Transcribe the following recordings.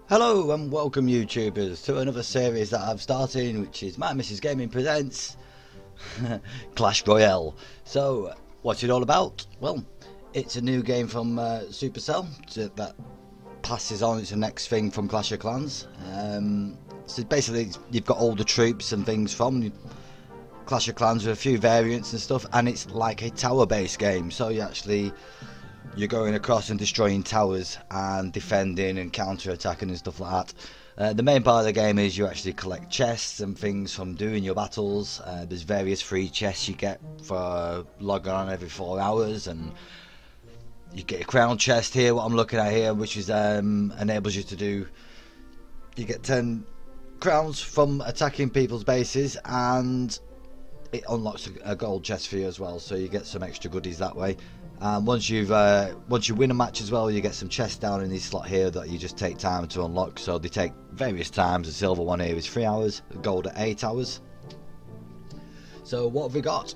Hello and welcome YouTubers to another series that I'm starting, which is My Mrs Gaming Presents Clash Royale. So what's it all about? Well, it's a new game from Supercell that passes on. It's the next thing from Clash of Clans. So basically you've got all the troops and things from Clash of Clans with a few variants and stuff, and it's like a tower based game, so you're going across and destroying towers and defending and counter-attacking and stuff like that. The main part of the game is you actually collect chests and things from doing your battles. There's various free chests you get for logging on every 4 hours, and you get a crown chest here, what I'm looking at here, which is enables you to do, you get 10 crowns from attacking people's bases, and it unlocks a gold chest for you as well, so you get some extra goodies that way. Once you win a match as well, you get some chests down in this slot here that you just take time to unlock. So they take various times. The silver one here is 3 hours, the gold at 8 hours. So what have we got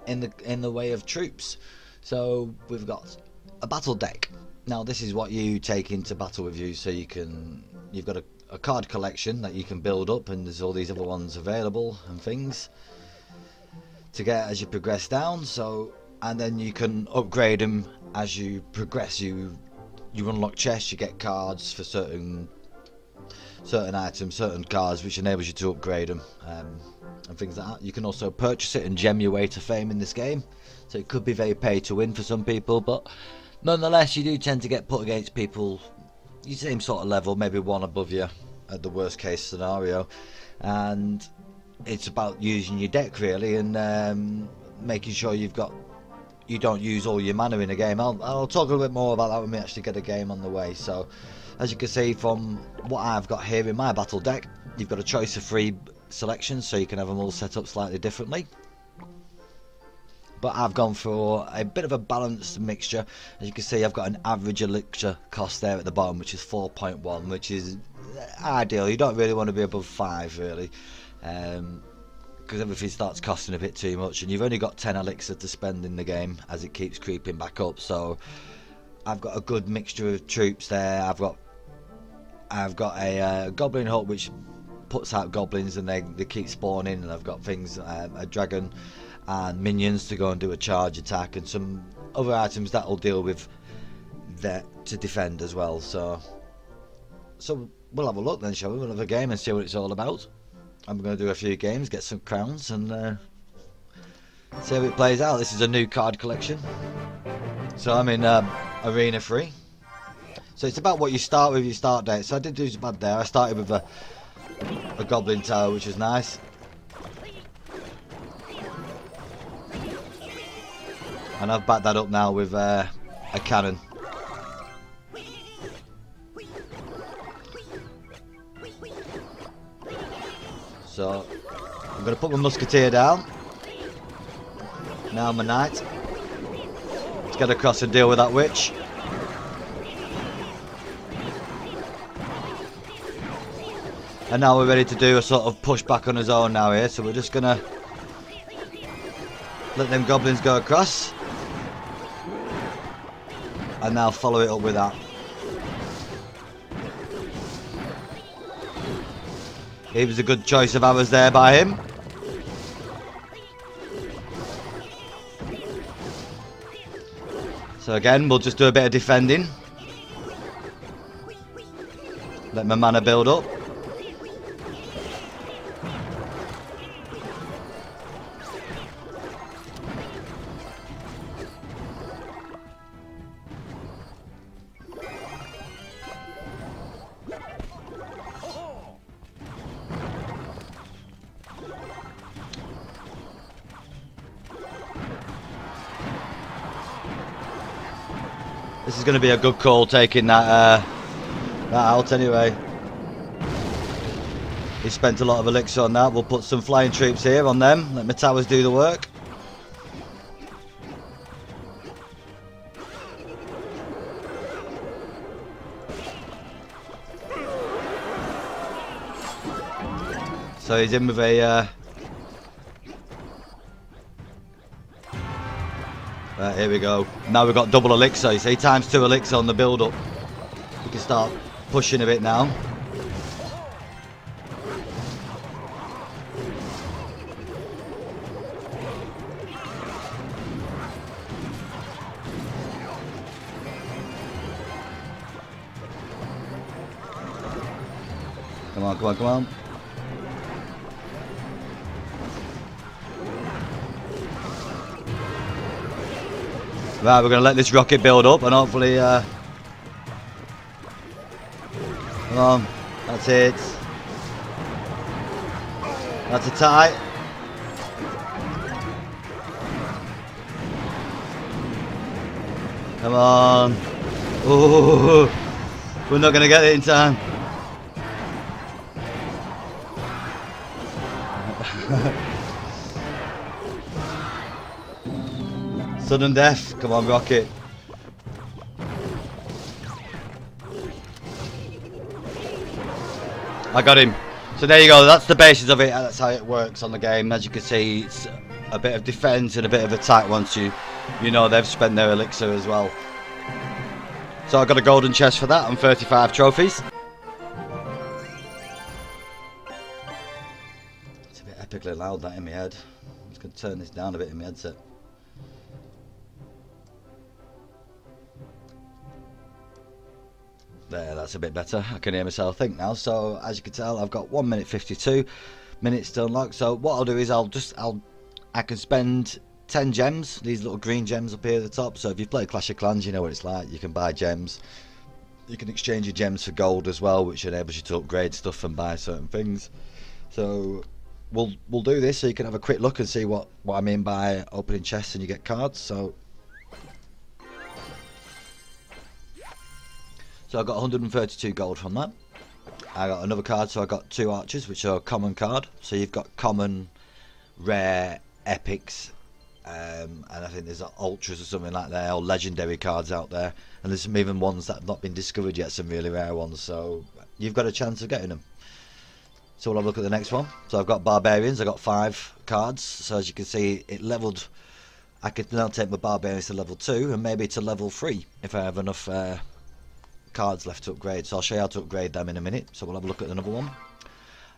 in the way of troops? So we've got a battle deck. Now this is what you take into battle with you. So you've got a card collection that you can build up, and there's all these other ones available and things to get as you progress down. And then you can upgrade them as you progress. You unlock chests, you get cards for certain items, certain cards, which enables you to upgrade them and things like that. You can also purchase it and gem your way to fame in this game, so it could be very pay to win for some people, but nonetheless you do tend to get put against people your same sort of level, maybe one above you at the worst case scenario, and it's about using your deck really, and making sure you don't use all your mana in a game. I'll talk a little bit more about that when we actually get a game on the way. So as you can see from what I've got here in my battle deck, you've got a choice of 3 selections, so you can have them all set up slightly differently, but I've gone for a bit of a balanced mixture. As you can see, I've got an average elixir cost there at the bottom, which is 4.1, which is ideal. You don't really want to be above 5 really, because everything starts costing a bit too much, and you've only got 10 elixir to spend in the game as it keeps creeping back up. So I've got a good mixture of troops there. I've got a goblin hut which puts out goblins, and they keep spawning, and I've got things, a dragon and minions to go and do a charge attack, and some other items that will deal with that to defend as well. So we'll have a look then, shall we? We'll have a game and see what it's all about. I'm going to do a few games, get some crowns, and see how it plays out. This is a new card collection, so I'm in Arena 3. So it's about what you start with, your start date. So I did do bad there. I started with a goblin tower, which is nice, and I've backed that up now with a cannon. So I'm going to put my musketeer down. Now my knight. Let's get across and deal with that witch. And now we're ready to do a sort of push back on his own now here. So we're just going to let them goblins go across, and now follow it up with that. It was a good choice of arrows there by him. So again, we'll just do a bit of defending. Let my mana build up. This is going to be a good call, taking that out anyway. He spent a lot of elixir on that. We'll put some flying troops here on them. Let my towers do the work. So he's in with a here we go. Now we've got double elixir. You see, times 2 elixir on the build up. We can start pushing a bit now. Come on, come on, come on. Right, we're going to let this rocket build up and hopefully... come on, that's it. That's a tie. Come on. Ooh, we're not going to get it in time. Sudden death. Come on, rocket. I got him. So there you go. That's the basis of it. That's how it works on the game. As you can see, it's a bit of defense and a bit of attack once you know they've spent their elixir as well. So I got a golden chest for that and 35 trophies. It's a bit epically loud, that, in my head. I'm just going to turn this down a bit in my headset. There, that's a bit better. I can hear myself think now. So as you can tell, I've got 1 minute 52 minutes to unlock. So what I'll do is I can spend 10 gems, these little green gems up here at the top. So if you've played Clash of Clans, you know what it's like. You can buy gems. You can exchange your gems for gold as well, which enables you to upgrade stuff and buy certain things. So we'll do this so you can have a quick look and see what I mean by opening chests and you get cards. So I got 132 gold from that. I got another card, so I got 2 archers, which are a common card. So you've got common, rare, epics, and I think there's ultras or something like that, or legendary cards out there. And there's some even ones that have not been discovered yet, some really rare ones. So you've got a chance of getting them. So we'll have a look at the next one. So I've got barbarians. I got 5 cards. So as you can see, it leveled. I could now take my barbarians to level 2 and maybe to level 3 if I have enough cards left to upgrade. So I'll show you how to upgrade them in a minute. So we'll have a look at another one.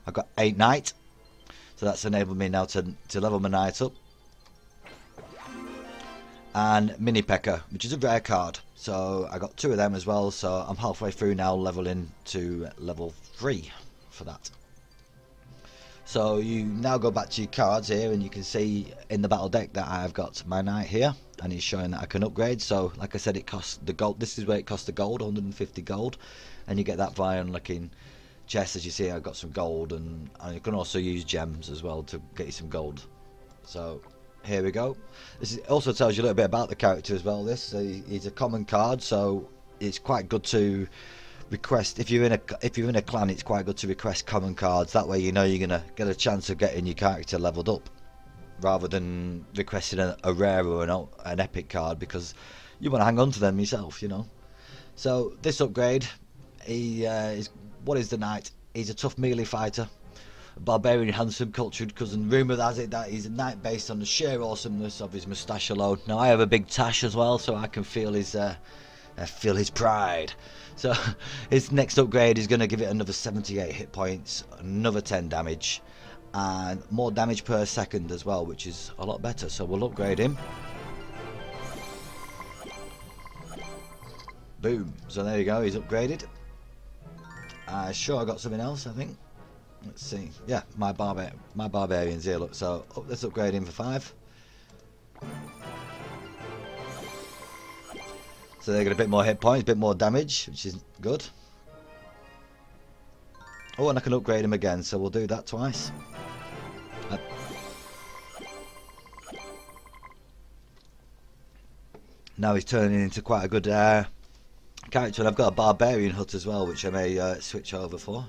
I've got 8 knight, so that's enabled me now to level my knight up. And mini P.E.K.K.A, which is a rare card, so I got 2 of them as well. So I'm halfway through now, leveling to level 3 for that. So you now go back to your cards here and you can see in the battle deck that I've got my knight here, and it's showing that I can upgrade. So like I said, it costs the gold. This is where it costs the gold, 150 gold, and you get that via unlocking chests. As you see, I've got some gold, and you can also use gems as well to get you some gold. So here we go. This also tells you a little bit about the character as well. This he's a common card, so it's quite good to request if you're in a clan. It's quite good to request common cards. That way you know you're gonna get a chance of getting your character leveled up, rather than requesting a rare or an epic card, because you want to hang on to them yourself, you know. So this upgrade, what is the knight? He's a tough melee fighter, a barbarian, handsome, cultured cousin. Rumour has it that he's a knight based on the sheer awesomeness of his moustache alone. Now I have a big tash as well, so I can feel his pride. So his next upgrade is going to give it another 78 hit points, another 10 damage, and more damage per second as well, which is a lot better. So we'll upgrade him. Boom. So there you go, he's upgraded. Sure, I got something else, I think. Let's see. Yeah, my barbarians here, look. So let's upgrade him for 5. So they get a bit more hit points, a bit more damage, which is good. Oh, and I can upgrade him again, so we'll do that twice. Now he's turning into quite a good character, and I've got a barbarian hut as well, which I may switch over for.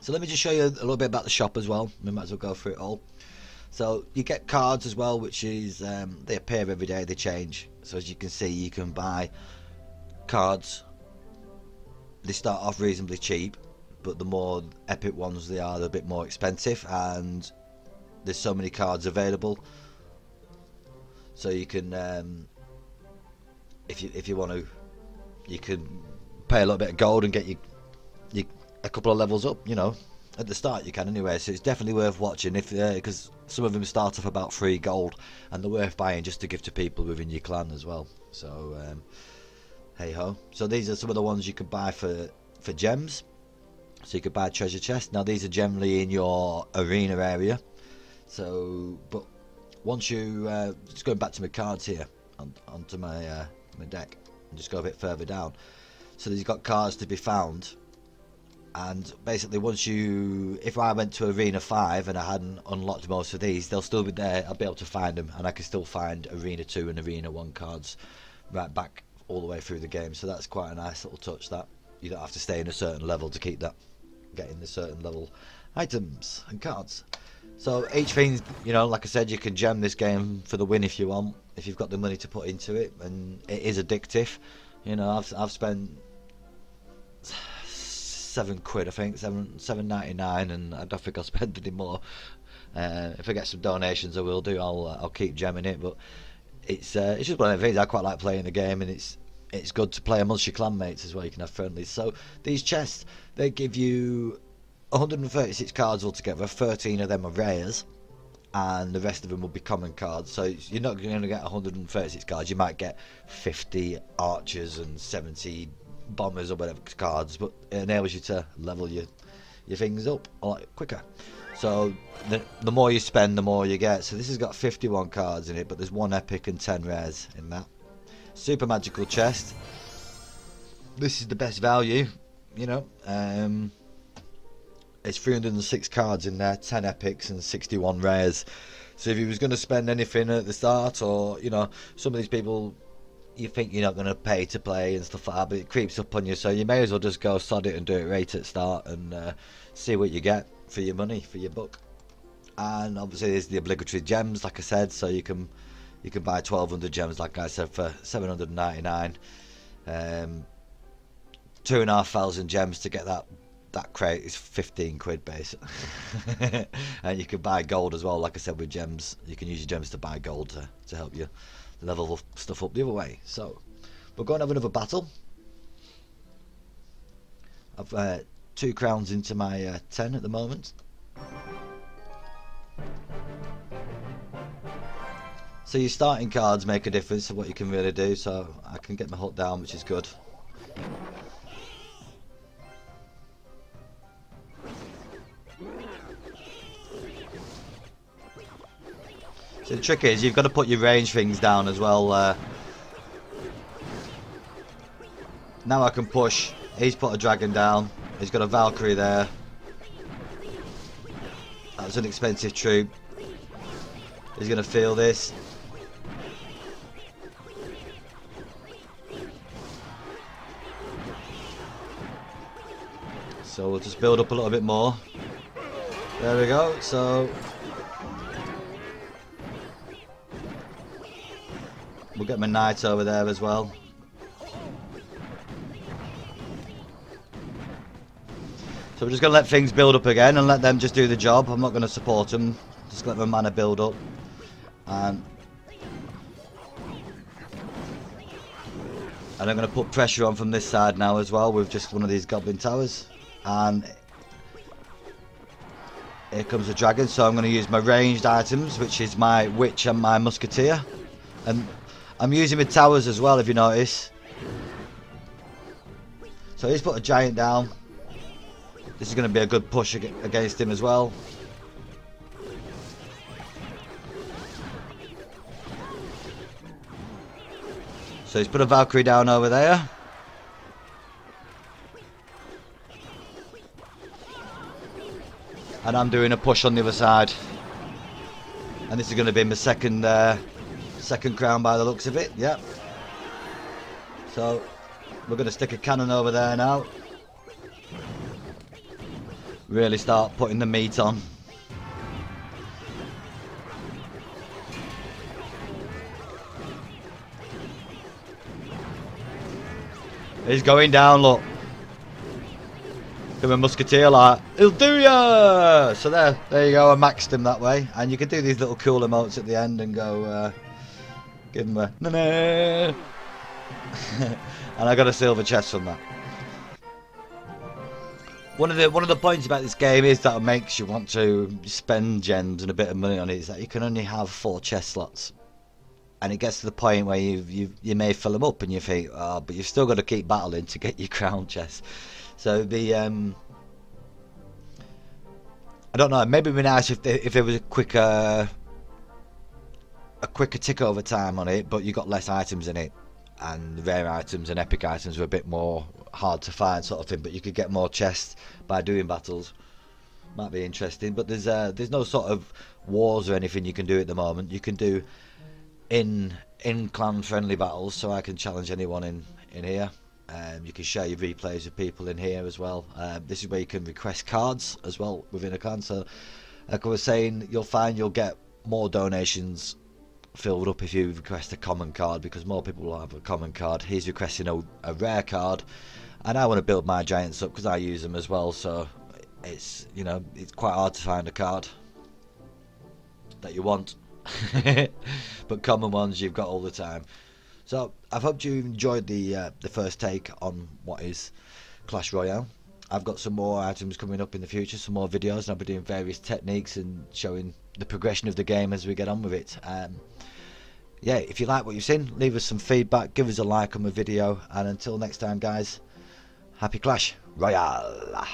So let me just show you a little bit about the shop as well. We might as well go through it all. So you get cards as well, which is they appear every day, they change. So as you can see, you can buy cards. They start off reasonably cheap, but the more epic ones they are, they're a bit more expensive, and there's so many cards available. So you can, if you want to, you can pay a little bit of gold and get you a couple of levels up. You know, at the start you can anyway. So it's definitely worth watching if because some of them start off about 3 gold, and they're worth buying just to give to people within your clan as well. So hey ho. So these are some of the ones you could buy for gems. So you could buy treasure chests. Now these are generally in your arena area. So, but once you just going back to my cards here onto my my deck, and just go a bit further down. So you've got cards to be found, and basically once you, if I went to Arena 5 and I hadn't unlocked most of these, they'll still be there. I'll be able to find them, and I can still find Arena 2 and Arena 1 cards right back all the way through the game. So that's quite a nice little touch, that you don't have to stay in a certain level to keep that, getting the certain level items and cards. So each thing, you know, like I said, you can gem this game for the win if you want, if you've got the money to put into it, and it is addictive. You know, I've spent £7, I think, $7.99, and I don't think I'll spend any more. If I get some donations, I will do. I'll keep gemming it, but it's just one of the things. I quite like playing the game, and it's good to play amongst your clanmates as well. You can have friendlies. So these chests, they give you 136 cards altogether. 13 of them are rares, and the rest of them will be common cards. So you're not going to get 136 cards. You might get 50 archers and 70 bombers or whatever cards, but it enables you to level your things up a lot quicker. So the more you spend, the more you get. So this has got 51 cards in it, but there's 1 epic and 10 rares in that. Super magical chest. This is the best value, you know. It's 306 cards in there, 10 epics and 61 rares. So if you was going to spend anything at the start, or you know, some of these people, you think you're not going to pay to play and stuff like that, but it creeps up on you, so you may as well just go sod it and do it right at start, and see what you get for your money, for your buck. And obviously there's the obligatory gems, like I said, so you can buy 1200 gems, like I said, for 799. 2,500 gems to get that crate is 15 quid basically. And you can buy gold as well, like I said, with gems. You can use your gems to buy gold to help you level stuff up the other way. So we're going to have another battle. I've 2 crowns into my 10 at the moment. So your starting cards make a difference to what you can really do. So I can get my hook down, which is good. So the trick is you've got to put your range things down as well. Now I can push. He's put a dragon down. He's got a Valkyrie there. That's an expensive troop. He's going to feel this. So we'll just build up a little bit more. There we go. So we'll get my knight over there as well. So we're just going to let things build up again and let them just do the job. I'm not going to support them. Just let my mana build up. And I'm going to put pressure on from this side now as well with just one of these goblin towers. And here comes the dragon. So I'm going to use my ranged items, which is my witch and my musketeer. And I'm using my towers as well, if you notice. So he's put a giant down. This is going to be a good push against him as well. So he's put a Valkyrie down over there. And I'm doing a push on the other side. And this is going to be my second crown by the looks of it. Yep. So we're going to stick a cannon over there now. Really start putting the meat on. He's going down, look. Give him a musketeer like, he'll do ya! So there you go, I maxed him that way. And you can do these little cool emotes at the end and go, give him a na-na. And I got a silver chest from that. One of the points about this game is that it makes you want to spend gems and a bit of money on it. Is that you can only have 4 chest slots, and it gets to the point where you may fill them up, and you think, oh, but you've still got to keep battling to get your crown chest. So the I don't know. Maybe it'd be nice if there was a quicker tick over time on it, but you got less items in it, and rare items and epic items were a bit more hard to find, sort of thing. But you could get more chests by doing battles. Might be interesting. But there's no sort of wars or anything you can do at the moment. You can do in clan friendly battles, so I can challenge anyone in here. You can share your replays with people in here as well. This is where you can request cards as well within a clan. So like I was saying, you'll get more donations filled up if you request a common card, because more people will have a common card. He's requesting a rare card, and I want to build my giants up because I use them as well. So it's, you know, it's quite hard to find a card that you want. But common ones you've got all the time. So I've hoped you enjoyed the first take on what is Clash Royale. I've got some more items coming up in the future, some more videos, and I'll be doing various techniques and showing the progression of the game as we get on with it. Yeah, if you like what you've seen, leave us some feedback, give us a like on the video, and until next time guys, happy Clash Royale.